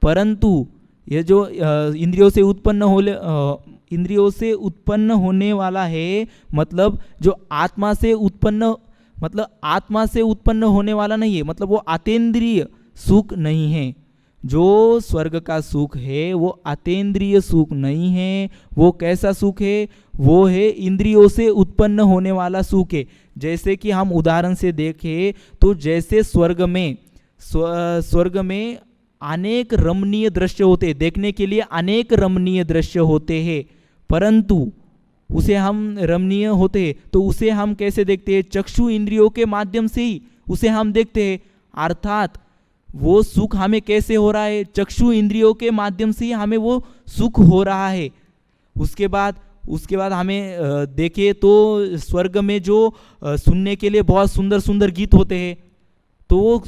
परंतु ये जो इंद्रियों से उत्पन्न होने वाला है, मतलब जो आत्मा से उत्पन्न होने वाला नहीं है, मतलब वो अतीन्द्रिय सुख नहीं है। जो स्वर्ग का सुख है वो अतीन्द्रिय सुख नहीं है। वो कैसा सुख है? वो है इंद्रियों से उत्पन्न होने वाला सुख है। जैसे कि हम उदाहरण से देखें तो जैसे स्वर्ग में अनेक रमणीय दृश्य होते हैं, देखने के लिए अनेक रमणीय दृश्य होते हैं, परंतु उसे हम रमणीय होते हैं तो उसे हम कैसे देखते हैं? चक्षु इंद्रियों के माध्यम से ही उसे हम देखते हैं। अर्थात वो सुख हमें कैसे हो रहा है? चक्षु इंद्रियों के माध्यम से ही हमें वो सुख हो रहा है। उसके बाद हमें देखें तो स्वर्ग में जो सुनने के लिए बहुत सुंदर सुंदर गीत होते हैं, तो वो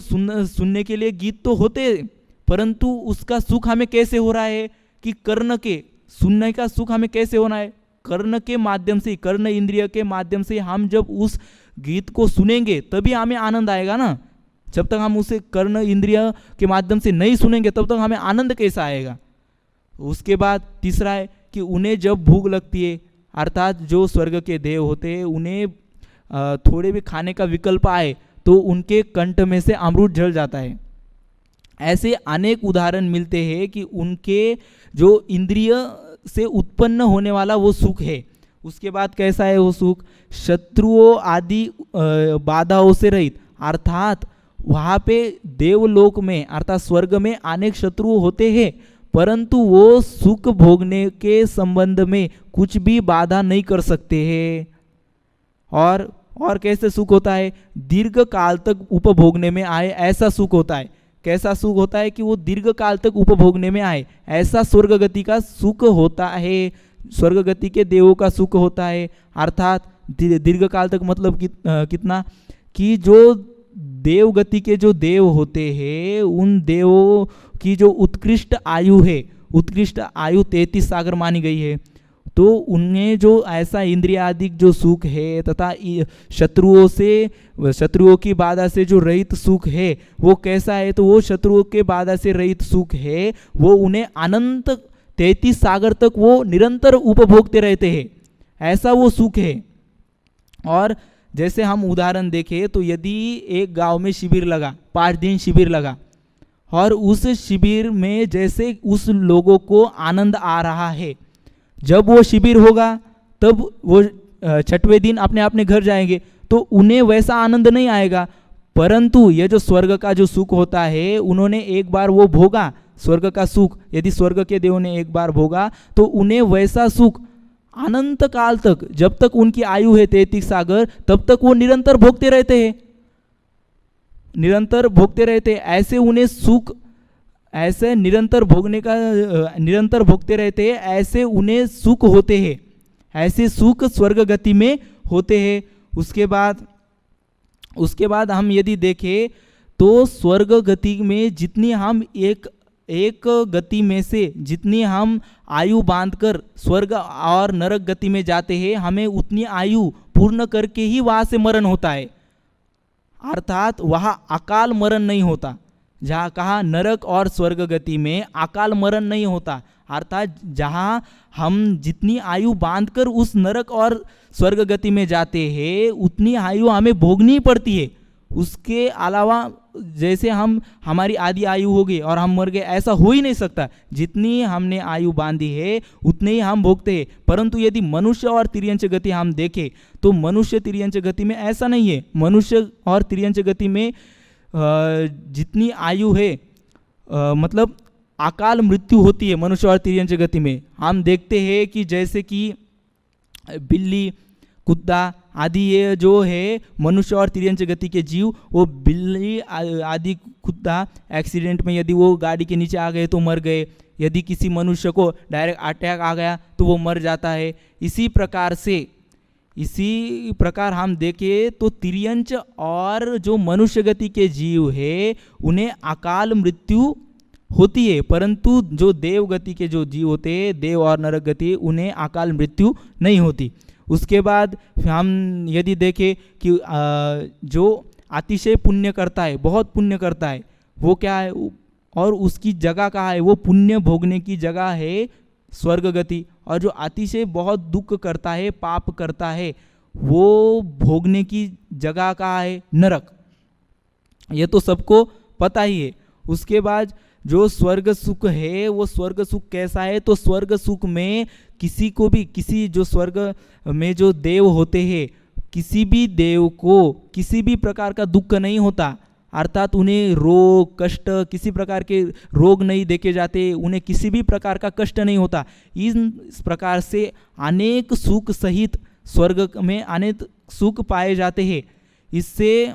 सुनने के लिए गीत तो होते हैं, परंतु उसका सुख हमें कैसे हो रहा है? कि कर्ण के सुनने का सुख हमें कैसे होना है? कर्ण के माध्यम से, कर्ण इंद्रिय के माध्यम से हम जब उस गीत को सुनेंगे तभी हमें आनंद आएगा ना। जब तक हम उसे कर्ण इंद्रिय के माध्यम से नहीं सुनेंगे तब तक हमें आनंद कैसा आएगा? उसके बाद तीसरा है कि उन्हें जब भूख लगती है, अर्थात जो स्वर्ग के देव होते हैं उन्हें थोड़े भी खाने का विकल्प आए तो उनके कंठ में से अमृत झड़ जाता है। ऐसे अनेक उदाहरण मिलते हैं कि उनके जो इंद्रिय से उत्पन्न होने वाला वो सुख है। उसके बाद कैसा है वो सुख? शत्रुओं आदि बाधाओं से रहित, अर्थात वहाँ पे देवलोक में अर्थात स्वर्ग में अनेक शत्रु होते हैं, परंतु वो सुख भोगने के संबंध में कुछ भी बाधा नहीं कर सकते हैं। और कैसे सुख होता है? दीर्घ काल तक उपभोगने में आए ऐसा सुख होता है। कैसा सुख होता है? कि वो दीर्घ काल तक उपभोगने में आए ऐसा स्वर्ग गति का सुख होता है। स्वर्ग गति के देवों का सुख होता है, अर्थात दीर्घ काल तक मतलब कितना? कि जो देव गति के जो देव होते हैं उन देवों की जो उत्कृष्ट आयु है, उत्कृष्ट आयु 33 सागर मानी गई है, तो उनमें जो ऐसा इंद्रिय आदि जो सुख है तथा शत्रुओं की बाधा से जो रहित सुख है वो कैसा है? तो वो शत्रुओं के बाधा से रहित सुख है, वो उन्हें अनंत 33 सागर तक वो निरंतर उपभोगते रहते हैं, ऐसा वो सुख है। और जैसे हम उदाहरण देखें तो यदि एक गांव में शिविर लगा, 5 दिन शिविर लगा, और उस शिविर में जैसे उस लोगों को आनंद आ रहा है, जब वो शिविर होगा तब वो 6वें दिन अपने अपने घर जाएंगे तो उन्हें वैसा आनंद नहीं आएगा। परंतु ये जो स्वर्ग का जो सुख होता है, उन्होंने एक बार वो भोगा स्वर्ग का सुख, यदि स्वर्ग के देवों ने एक बार भोगा तो उन्हें वैसा सुख अनंत काल तक, जब तक उनकी आयु है 33 सागर, तब तक वो निरंतर भोगते रहते हैं, निरंतर भोगते रहते हैं। ऐसे उन्हें सुख, ऐसे निरंतर भोगते रहते हैं, ऐसे उन्हें सुख होते हैं, ऐसे सुख स्वर्ग गति में होते हैं। उसके बाद हम यदि देखें तो स्वर्ग गति में जितनी हम एक गति में से जितनी हम आयु बांधकर स्वर्ग और नरक गति में जाते हैं, हमें उतनी आयु पूर्ण करके ही वहाँ से मरण होता है, अर्थात वहाँ अकाल मरण नहीं होता। जहाँ कहा नरक और स्वर्ग गति में अकाल मरण नहीं होता, अर्थात जहाँ हम जितनी आयु बांधकर उस नरक और स्वर्ग गति में जाते हैं उतनी आयु हमें भोगनी पड़ती है। उसके अलावा जैसे हमारी आधी आयु हो गई और हम मर गए, ऐसा हो ही नहीं सकता। जितनी हमने आयु बांधी है उतने ही हम भोगते हैं। परंतु यदि मनुष्य और तिर्यंच गति हम देखें तो मनुष्य तिर्यंच गति में ऐसा नहीं है। मनुष्य और तिर्यंच गति में जितनी आयु है, मतलब अकाल मृत्यु होती है मनुष्य और तिर्यंच गति में। हम देखते हैं कि जैसे कि बिल्ली, कुत्ता आदि ये जो है मनुष्य और तिर्यंच गति के जीव, वो बिल्ली आदि कुत्ता एक्सीडेंट में यदि वो गाड़ी के नीचे आ गए तो मर गए, यदि किसी मनुष्य को डायरेक्ट अटैक आ गया तो वो मर जाता है। इसी प्रकार हम देखें तो तिर्यंच और जो मनुष्य गति के जीव है उन्हें अकाल मृत्यु होती है, परंतु जो देव गति के जो जीव होते हैं, देव और नरक गति, उन्हें अकाल मृत्यु नहीं होती। उसके बाद हम यदि देखें कि जो अतिशय पुण्य करता है, बहुत पुण्य करता है, वो क्या है? और उसकी जगह कहाँ है, वो पुण्य भोगने की जगह है स्वर्ग गति। और जो अतिशय बहुत दुख करता है, पाप करता है, वो भोगने की जगह कहाँ है, नरक। ये तो सबको पता ही है। उसके बाद जो स्वर्ग सुख है, वो स्वर्ग सुख कैसा है, तो स्वर्ग सुख में किसी को भी, किसी जो स्वर्ग में जो देव होते हैं, किसी भी देव को किसी भी प्रकार का दुख नहीं होता, अर्थात उन्हें रोग कष्ट, किसी प्रकार के रोग नहीं देखे जाते, उन्हें किसी भी प्रकार का कष्ट नहीं होता। इस प्रकार से अनेक सुख सहित स्वर्ग में अनेक सुख पाए जाते हैं। इससे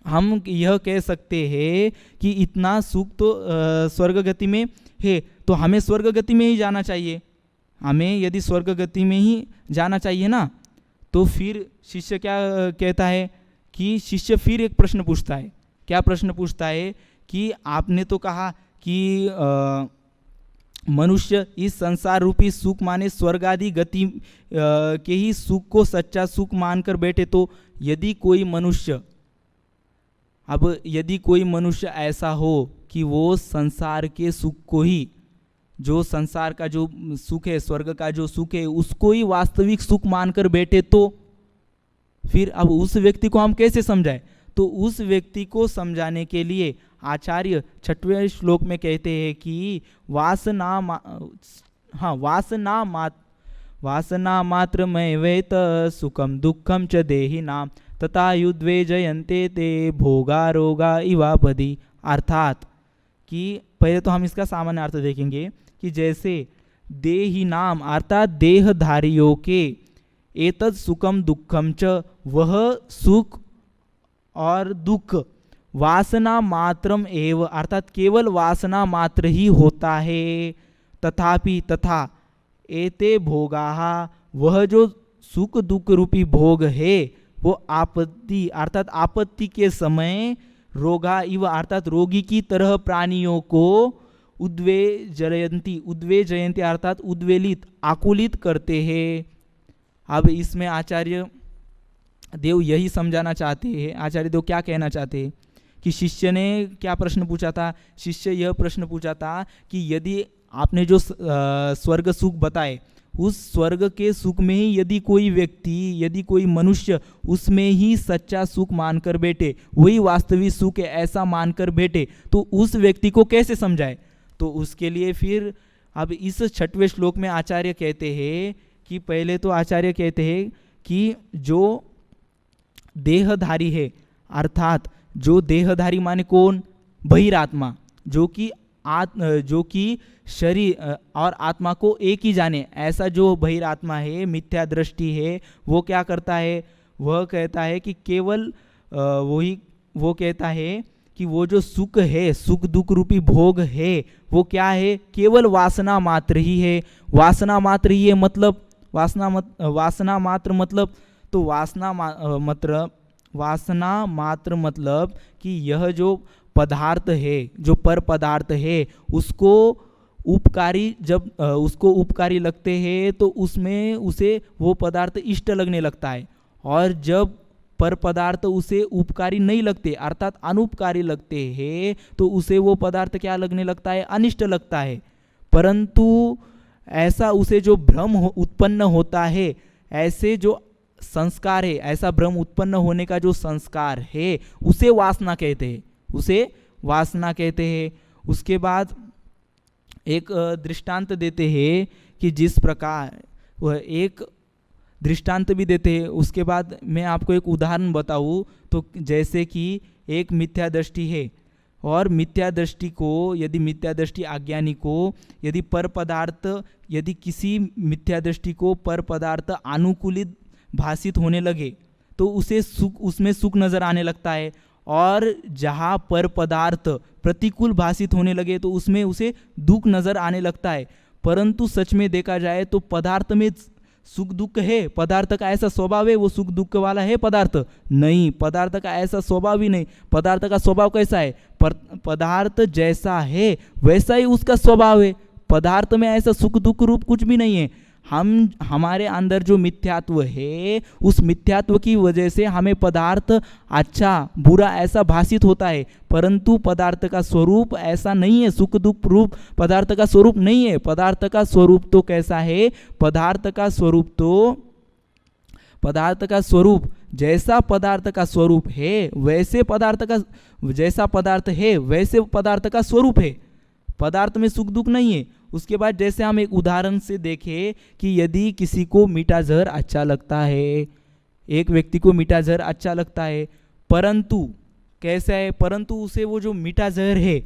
हम यह कह सकते हैं कि इतना सुख तो स्वर्ग गति में है, तो हमें स्वर्ग गति में ही जाना चाहिए। हमें यदि स्वर्ग गति में ही जाना चाहिए ना, तो फिर शिष्य क्या कहता है कि शिष्य फिर एक प्रश्न पूछता है। क्या प्रश्न पूछता है कि आपने तो कहा कि मनुष्य इस संसार रूपी सुख माने स्वर्ग आदि गति के ही सुख को सच्चा सुख मानकर बैठे, तो यदि कोई मनुष्य ऐसा हो कि वो संसार के सुख को ही, जो संसार का जो सुख है, स्वर्ग का जो सुख है, उसको ही वास्तविक सुख मानकर बैठे, तो फिर अब उस व्यक्ति को हम कैसे समझाएं? तो उस व्यक्ति को समझाने के लिए आचार्य 6वें श्लोक में कहते हैं कि वासना मात्र में वेत सुखम दुखम च देहिनाम तथा युद्वे जयन्ते ते भोगा रोगा इवापदी। अर्थात कि पहले तो हम इसका सामान्य अर्थ देखेंगे कि जैसे देहिनाम अर्थात देहधारियों के एतद सुखम दुखम च, वह सुख और दुख वासना मात्रम एव अर्थात केवल वासना मात्र ही होता है। तथापि तथा एते भोगाहा, वह जो सुख दुख रूपी भोग है वो आपत्ति अर्थात आपत्ति के समय रोगा इव अर्थात रोगी की तरह प्राणियों को उद्वेजयन्ति अर्थात उद्वेलित आकुलित करते हैं। अब इसमें आचार्य देव यही समझाना चाहते हैं, आचार्य देव क्या कहना चाहते हैं कि शिष्य ने क्या प्रश्न पूछा था, शिष्य यह प्रश्न पूछा था कि यदि आपने जो स्वर्ग सुख बताए, उस स्वर्ग के सुख में ही यदि कोई व्यक्ति, यदि कोई मनुष्य उसमें ही सच्चा सुख मानकर बैठे, वही वास्तविक सुख है ऐसा मानकर बैठे, तो उस व्यक्ति को कैसे समझाए? तो उसके लिए फिर अब इस 6वें श्लोक में आचार्य कहते हैं कि पहले तो आचार्य कहते हैं कि जो देहधारी है, अर्थात जो देहधारी माने कौन? बहिरात्मा, जो कि शरीर और आत्मा को एक ही जाने, ऐसा जो बहिरात्मा है, मिथ्या दृष्टि है, वो क्या करता है? वह कहता है कि केवल वो कहता है कि वो जो सुख है, सुख दुख रूपी भोग है, वो क्या है? केवल वासना मात्र ही है। वासना मात्र ही है मतलब वासना मात्र मतलब तो वासना मात्र मतलब कि यह जो पदार्थ है, जो पर पदार्थ है, उसको उपकारी लगते हैं तो उसमें उसे वो पदार्थ इष्ट लगने लगता है, और जब पर पदार्थ उसे उपकारी नहीं लगते अर्थात अनुपकारी लगते हैं तो उसे वो पदार्थ क्या लगने लगता है? अनिष्ट लगता है। परंतु ऐसा उसे जो भ्रम उत्पन्न होता है, ऐसे जो संस्कार है, ऐसा भ्रम उत्पन्न होने का जो संस्कार है, उसे वासना कहते हैं। उसके बाद एक दृष्टांत देते हैं कि जिस प्रकार वह एक दृष्टांत भी देते हैं। उसके बाद मैं आपको एक उदाहरण बताऊं तो जैसे कि एक मिथ्या दृष्टि है, और मिथ्या दृष्टि को, यदि मिथ्या दृष्टि अज्ञानी को यदि पर पदार्थ, यदि किसी मिथ्या दृष्टि को पर पदार्थ अनुकूलित भाषित होने लगे तो उसे सुख, उसमें सुख नजर आने लगता है, और जहाँ पर पदार्थ प्रतिकूल भाषित होने लगे तो उसमें उसे दुख नजर आने लगता है। परंतु सच में देखा जाए तो पदार्थ में सुख दुख है, पदार्थ का ऐसा स्वभाव है वो सुख दुख वाला है? पदार्थ नहीं, पदार्थ का ऐसा स्वभाव ही नहीं। पदार्थ का स्वभाव कैसा है? पदार्थ जैसा है वैसा ही उसका स्वभाव है। पदार्थ में ऐसा सुख दुख रूप कुछ भी नहीं है। हमारे अंदर जो मिथ्यात्व है, उस मिथ्यात्व की वजह से हमें पदार्थ अच्छा बुरा ऐसा भासित होता है, परंतु पदार्थ का स्वरूप ऐसा नहीं है। सुख दुख रूप पदार्थ का स्वरूप नहीं है। पदार्थ का स्वरूप तो कैसा है? पदार्थ का स्वरूप जैसा पदार्थ का स्वरूप है वैसे जैसा पदार्थ है वैसे पदार्थ का स्वरूप है। पदार्थ में सुख दुख नहीं है। उसके बाद जैसे हम एक उदाहरण से देखें कि यदि किसी को मीठा जहर अच्छा लगता है, एक व्यक्ति को मीठा जहर अच्छा लगता है, परंतु कैसा है, परंतु उसे वो जो मीठा जहर है,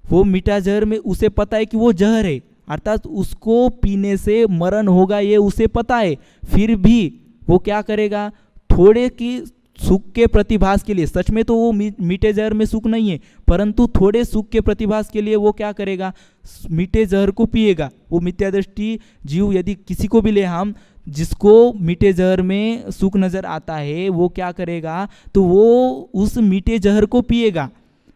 वो मीठा जहर में उसे पता है कि वो जहर है, अर्थात उसको पीने से मरण होगा ये उसे पता है, फिर भी वो क्या करेगा? थोड़े की सुख के प्रतिभास के लिए, सच में तो वो मीठे जहर में सुख नहीं है, परंतु थोड़े सुख के प्रतिभास के लिए वो क्या करेगा? मीठे जहर को पिएगा। वो मिथ्यादृष्टि जीव यदि किसी को भी ले हम, जिसको मीठे जहर में सुख नजर आता है, वो क्या करेगा? तो वो उस मीठे जहर को पिएगा,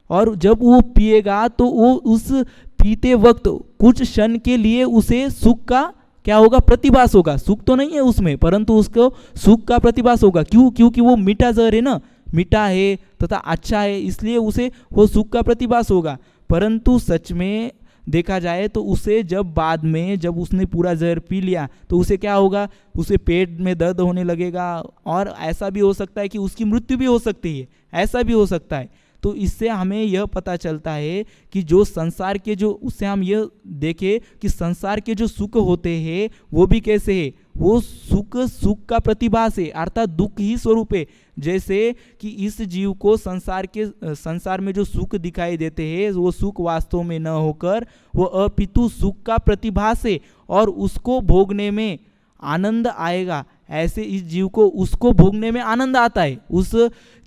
और जब वो पिएगा तो वो उस पीते वक्त कुछ क्षण के लिए उसे सुख का क्या होगा? प्रतिभास होगा। सुख तो नहीं है उसमें, परंतु उसको सुख का प्रतिभास होगा। क्यों? क्योंकि वो मीठा जहर है ना, मीठा है तथा अच्छा है, इसलिए उसे वो सुख का प्रतिभास होगा। परंतु सच में देखा जाए तो उसे जब बाद में जब उसने पूरा जहर पी लिया तो उसे क्या होगा? उसे पेट में दर्द होने लगेगा, और ऐसा भी हो सकता है कि उसकी मृत्यु भी हो सकती है, ऐसा भी हो सकता है। तो इससे हमें यह पता चलता है कि जो संसार के जो, उससे हम यह देखें कि संसार के जो सुख होते हैं वो भी कैसे है? वो सुख का प्रतिभास है, अर्थात दुख ही स्वरूप है। जैसे कि इस जीव को संसार में जो सुख दिखाई देते हैं वो सुख वास्तव में न होकर वो अपितु सुख का प्रतिभास है, और उसको भोगने में आनंद आएगा। ऐसे इस जीव को उसको भोगने में आनंद आता है, उस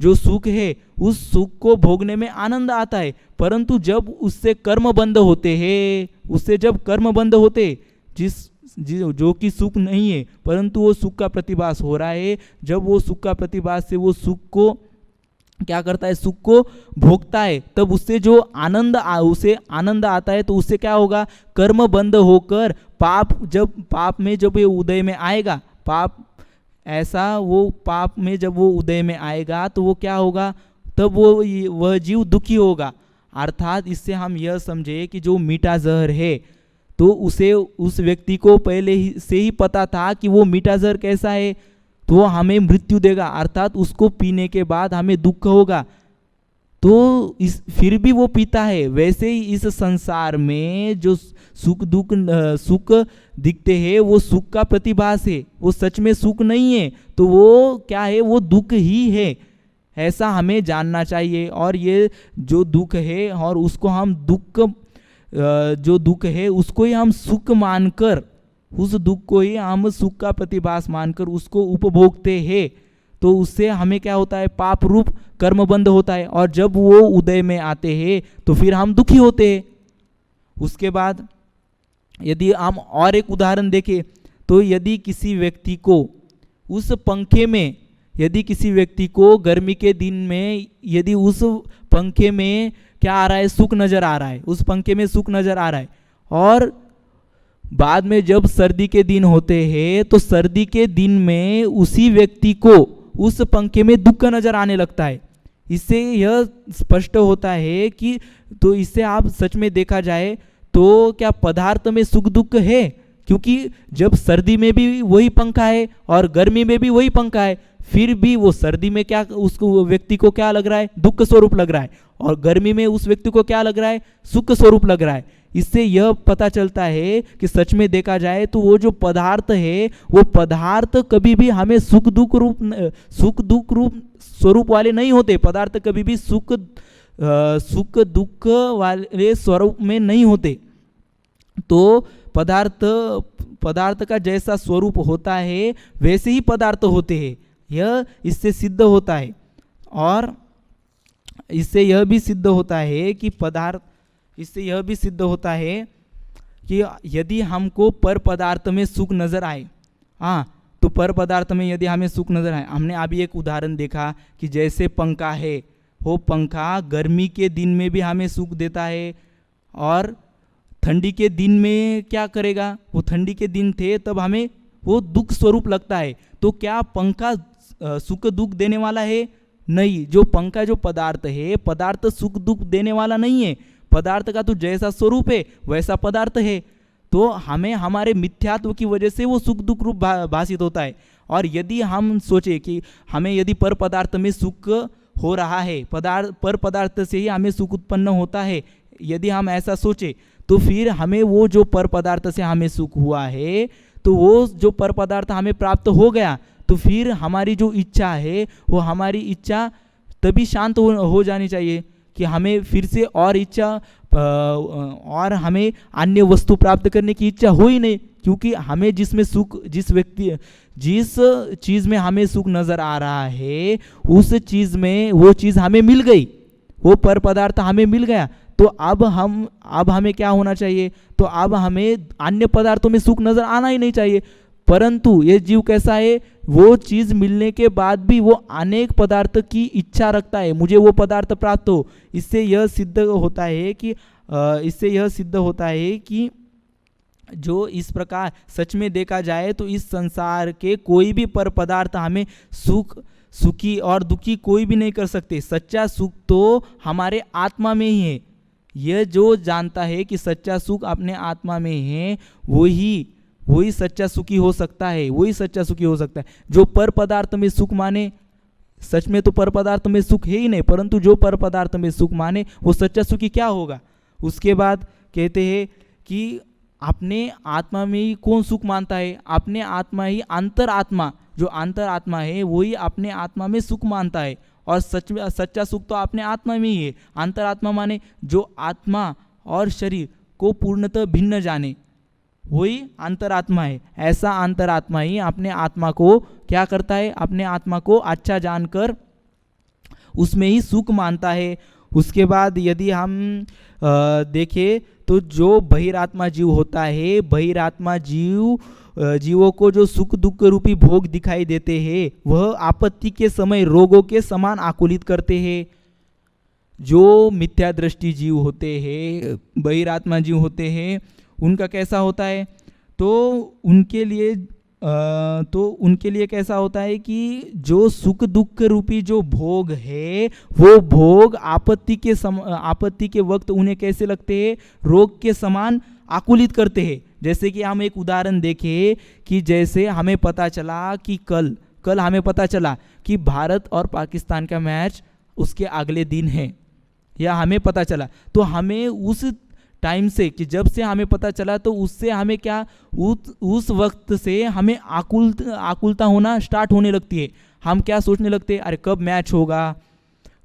जो सुख है उस सुख को भोगने में आनंद आता है। परंतु जब उससे कर्म बंध होते हैं, उससे जब कर्म बंध होते, जो कि सुख नहीं है परंतु वो सुख का प्रतिभास हो रहा है, जब वो सुख का प्रतिभास से वो सुख को क्या करता है? सुख को भोगता है, तब उससे जो उसे आनंद आता है, तो उससे क्या होगा? कर्म बंद होकर पाप में जब ये उदय में आएगा, पाप में जब वो उदय में आएगा तो वो क्या होगा? तब वह जीव दुखी होगा। अर्थात इससे हम यह समझे कि जो मीठा जहर है, तो उस व्यक्ति को पहले से ही पता था कि वो मीठा जहर कैसा है, तो वो हमें मृत्यु देगा, अर्थात उसको पीने के बाद हमें दुख होगा, तो फिर भी वो पीता है। वैसे ही इस संसार में जो सुख दिखते हैं वो सुख का प्रतिभास है, वो सच में सुख नहीं है, तो वो क्या है? वो दुख ही है, ऐसा हमें जानना चाहिए। और ये जो दुख है, और उसको हम जो दुख है उसको ही हम सुख मानकर, उस दुख को ही हम सुख का प्रतिभास मानकर उसको उपभोगते हैं, तो उससे हमें क्या होता है? पाप रूप कर्म बंध होता है, और जब वो उदय में आते हैं तो फिर हम दुखी होते हैं। उसके बाद यदि हम और एक उदाहरण देखें, तो यदि किसी व्यक्ति को उस पंखे में, यदि किसी व्यक्ति को गर्मी के दिन में यदि उस पंखे में क्या आ रहा है? सुख नजर आ रहा है, उस पंखे में सुख नजर आ रहा है, और बाद में जब सर्दी के दिन होते हैं तो सर्दी के दिन में उसी व्यक्ति को उस पंखे में दुख नजर आने लगता है। इससे यह स्पष्ट होता है कि, तो इससे आप सच में देखा जाए तो क्या पदार्थ में सुख दुख है? क्योंकि जब सर्दी में भी वही पंखा है और गर्मी में भी वही पंखा है, फिर भी वो सर्दी में क्या उसको व्यक्ति को क्या लग रहा है? दुख स्वरूप लग रहा है, और गर्मी में उस व्यक्ति को क्या लग रहा है? सुख स्वरूप लग रहा है। इससे यह पता चलता है कि सच में देखा जाए तो वो जो पदार्थ है, वो पदार्थ कभी भी हमें सुख दुख रूप स्वरूप वाले नहीं होते। पदार्थ कभी भी सुख दुख वाले स्वरूप में नहीं होते। तो पदार्थ का जैसा स्वरूप होता है वैसे ही पदार्थ होते हैं, यह इससे सिद्ध होता है। और इससे यह भी सिद्ध होता है कि कि यदि हमको पर पदार्थ में सुख नजर आए, तो पर पदार्थ में यदि हमें सुख नजर आए, हमने अभी एक उदाहरण देखा कि जैसे पंखा है, वो पंखा गर्मी के दिन में भी हमें सुख देता है, और ठंडी के दिन में क्या करेगा? वो ठंडी के दिन थे तब हमें वो दुख स्वरूप लगता है। तो क्या पंखा सुख दुख देने वाला है? नहीं। जो पंखा जो पदार्थ है, पदार्थ सुख दुख देने वाला नहीं है। पदार्थ का तो जैसा स्वरूप है वैसा पदार्थ है। तो हमें हमारे मिथ्यात्व की वजह से वो सुख दुख रूप भाषित होता है। और यदि हम सोचे कि हमें यदि पर पदार्थ में सुख हो रहा है, पर पदार्थ से ही हमें सुख उत्पन्न होता है, यदि हम ऐसा सोचे तो फिर हमें वो जो पर पदार्थ से हमें सुख हुआ है, तो वो जो पर पदार्थ हमें प्राप्त हो गया, तो फिर हमारी जो इच्छा है वो हमारी इच्छा तभी शांत हो जानी चाहिए कि हमें फिर से और इच्छा और हमें अन्य वस्तु प्राप्त करने की इच्छा हो ही नहीं। क्योंकि हमें जिसमें सुख, जिस चीज़ में हमें सुख नज़र आ रहा है उस चीज़ में वो चीज़ हमें मिल गई, वो पर पदार्थ हमें मिल गया। तो अब हमें क्या होना चाहिए? तो अब हमें अन्य पदार्थों में सुख नज़र आना ही नहीं चाहिए। परंतु ये जीव कैसा है, वो चीज़ मिलने के बाद भी वो अनेक पदार्थ की इच्छा रखता है, मुझे वो पदार्थ प्राप्त हो। इससे यह सिद्ध होता है कि जो इस प्रकार सच में देखा जाए तो इस संसार के कोई भी पर पदार्थ हमें सुखी और दुखी कोई भी नहीं कर सकते। सच्चा सुख तो हमारे आत्मा में ही है। यह जो जानता है कि सच्चा सुख अपने आत्मा में है, वही सच्चा सुखी हो सकता है, वही सच्चा सुखी हो सकता है। जो पर पदार्थ में सुख माने, सच में तो पर पदार्थ में सुख है ही नहीं, परंतु जो पर पदार्थ में सुख माने वो सच्चा सुखी क्या होगा? उसके बाद कहते हैं कि अपने आत्मा में ही कौन सुख मानता है? अपने आत्मा ही अंतरात्मा, जो अंतरात्मा है वही अपने आत्मा में सुख मानता है। और सच्चा सुख तो अपने आत्मा में ही है। अंतरात्मा माने जो आत्मा और शरीर को पूर्णतः भिन्न जाने, वही अंतरात्मा है। ऐसा अंतरात्मा ही अपने आत्मा को क्या करता है? अपने आत्मा को अच्छा जानकर उसमें ही सुख मानता है। उसके बाद यदि हम देखें तो जो बहिरात्मा जीव होता है, बहिरात्मा जीवों को जो सुख दुख रूपी भोग दिखाई देते हैं वह आपत्ति के समय रोगों के समान आकुलित करते हैं। जो मिथ्या दृष्टि जीव होते हैं, बहिरात्मा जीव होते हैं, उनका कैसा होता है? तो उनके लिए कैसा होता है कि जो सुख दुख रूपी जो भोग है वो भोग आपत्ति के वक्त उन्हें कैसे लगते हैं? रोग के समान आकुलित करते हैं। जैसे कि हम एक उदाहरण देखें कि जैसे हमें पता चला कि कल हमें पता चला कि भारत और पाकिस्तान का मैच उसके अगले दिन है, या हमें पता चला, तो हमें उस टाइम से कि जब से हमें पता चला तो उससे हमें क्या उस वक्त से हमें आकुलता होना स्टार्ट होने लगती है। हम क्या सोचने लगते हैं? अरे कब मैच होगा,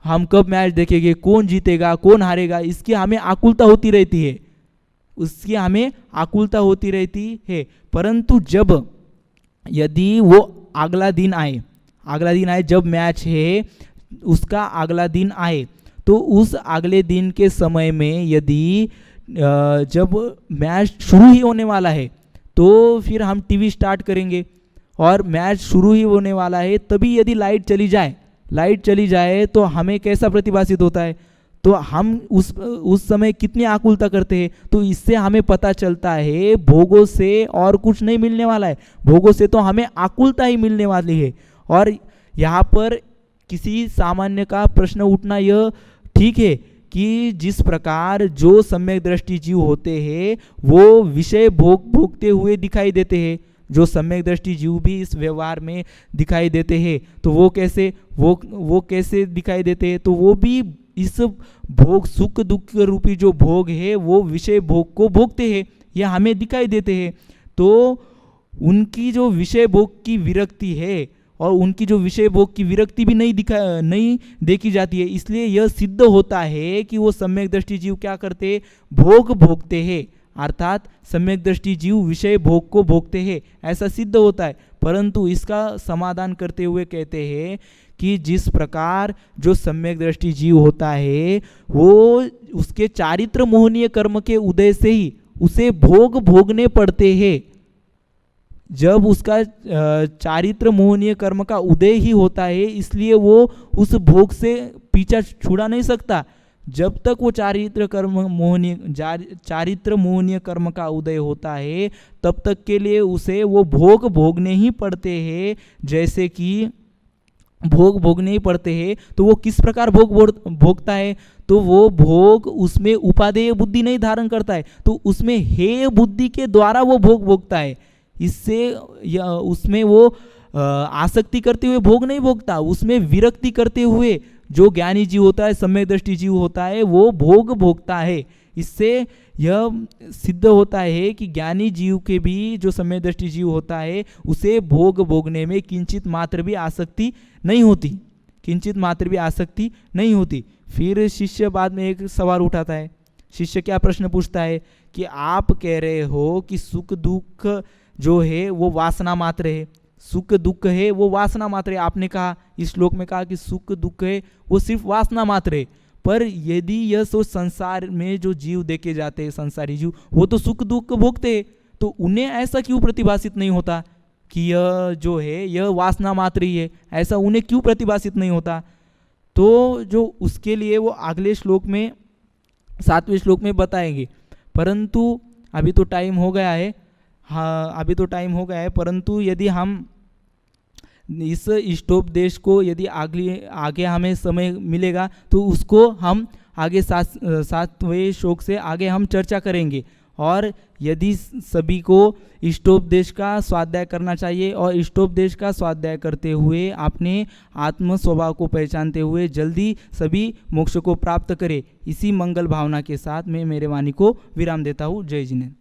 हम कब मैच देखेंगे, कौन जीतेगा कौन हारेगा, इसकी हमें आकुलता होती रहती है। परंतु यदि वो अगला दिन आए जब मैच है उसका अगला दिन आए, तो उस अगले दिन के समय में यदि जब मैच शुरू ही होने वाला है तो फिर हम टीवी स्टार्ट करेंगे और मैच शुरू ही होने वाला है, तभी यदि लाइट चली जाए तो हमें कैसा प्रतिभासित होता है? तो हम उस समय कितनी आकुलता करते हैं। तो इससे हमें पता चलता है भोगों से और कुछ नहीं मिलने वाला है, भोगों से तो हमें आकुलता ही मिलने वाली है। और यहाँ पर किसी सामान्य का प्रश्न उठना यह ठीक है कि जिस प्रकार जो सम्यक दृष्टि जीव होते हैं वो विषय भोगते हुए दिखाई देते हैं, जो सम्यक दृष्टि जीव भी इस व्यवहार में दिखाई देते हैं, तो वो कैसे दिखाई देते हैं? तो वो भी इस भोग सुख दुख रूपी जो भोग है वो विषय भोग को भोगते हैं, यह हमें दिखाई देते हैं। तो उनकी जो विषय भोग की विरक्ति है और उनकी जो विषय भोग की विरक्ति भी नहीं देखी जाती है। इसलिए यह सिद्ध होता है कि वो सम्यक दृष्टि जीव क्या करते हैं? भोग भोगते हैं, अर्थात सम्यक दृष्टि जीव विषय भोग को भोगते हैं, ऐसा सिद्ध होता है। परंतु इसका समाधान करते हुए कहते हैं कि जिस प्रकार जो सम्यक दृष्टि जीव होता है वो उसके चारित्र मोहनीय कर्म के उदय से ही उसे भोग भोगने पड़ते हैं। जब उसका चारित्र मोहनीय कर्म का उदय ही होता है, इसलिए वो उस भोग से पीछा छुड़ा नहीं सकता। जब तक वो चारित्र मोहनीय कर्म का उदय होता है तब तक के लिए उसे वो भोग भोगने ही पड़ते हैं। जैसे कि भोग भोगने ही पड़ते हैं, तो वो किस प्रकार भोगता है, तो वो भोग उसमें उपादेय बुद्धि नहीं धारण करता है, तो उसमें हेय बुद्धि के द्वारा वो भोग भोगता है। इससे उसमें वो आसक्ति करते हुए भोग नहीं भोगता, उसमें विरक्ति करते हुए जो ज्ञानी जीव होता है, सम्यक दृष्टि जीव होता है, वो भोग भोगता है। इससे यह सिद्ध होता है कि ज्ञानी जीव के भी जो सम्यक दृष्टि जीव होता है उसे भोग भोगने में किंचित मात्र भी आसक्ति नहीं होती, किंचित मात्र भी आसक्ति नहीं होती। फिर शिष्य बाद में एक सवाल उठाता है। शिष्य क्या प्रश्न पूछता है कि आप कह रहे हो कि सुख दुख जो है वो वासना मात्र है, सुख दुख है वो वासना मात्र है। आपने कहा, इस श्लोक में कहा कि सुख दुख है वो सिर्फ वासना मात्र है, पर यदि यह सोच संसार में जो जीव देखे जाते हैं, संसारी जीव, वो तो सुख दुख भोगते हैं, तो उन्हें ऐसा क्यों प्रतिभाषित नहीं होता कि यह जो है यह वासना मात्र ही है, ऐसा उन्हें क्यों प्रतिभाषित नहीं होता? तो जो उसके लिए वो अगले श्लोक में 7वें श्लोक में बताएंगे। परंतु अभी तो टाइम हो गया है, हाँ अभी तो टाइम हो गया है, परंतु यदि हम इस इष्टोपदेश को यदि आगे हमें समय मिलेगा तो उसको हम आगे 7वें श्लोक से आगे हम चर्चा करेंगे। और यदि सभी को इष्टोपदेश का स्वाध्याय करना चाहिए और इष्टोपदेश का स्वाध्याय करते हुए अपने आत्म स्वभाव को पहचानते हुए जल्दी सभी मोक्ष को प्राप्त करें, इसी मंगल भावना के साथ मैं मेरे वाणी को विराम देता हूँ। जय जिनेन्द्र।